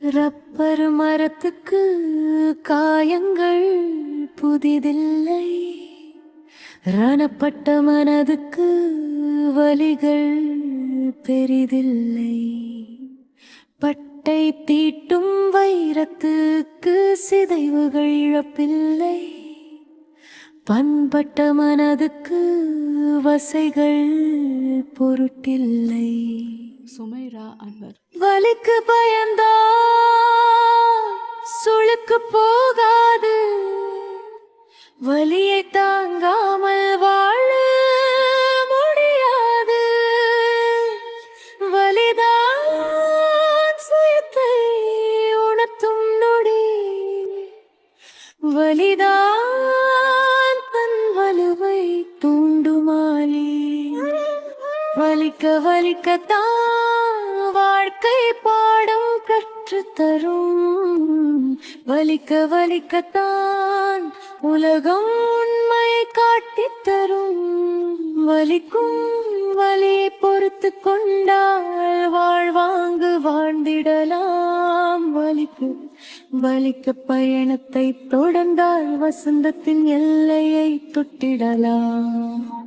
Rubber மரத்துக்கு காயங்கள் புதிதில்லை, ரணப்பட்ட மனதுக்கு வலிகள் பெரிதில்லை. பட்டை தீட்டும் வைரத்துக்கு சிதைவுகள் இழப்பில்லை, பண்பட்ட மனதுக்கு வசைகள் பொருட்டில்லை. சுமைரா அன்வர். வலிக்கு பயந்தா சுளுக்கு போகாது, வலியை தாங்காமல் வாழ முடியாது. வலிதான் சுயத்தை உணர்த்தும் நொடி, வலிதான் தன் வலுவை தூண்டுமாலி. வலிக்க வலிக்கத்தான் வாழ்க்கை பாடம் கற்றுத்தரும், வலிக்க வலிக்கத்தான் உலகம் உண்மை காட்டித்தரும். வலிக்கும் வலியை பொறுத்து கொண்டால் வாழ்வாங்கு வாழ்ந்திடலாம். வலிக்க பயணத்தை தொடர்ந்தால் வசந்தத்தின் எல்லையை தொட்டிடலாம்.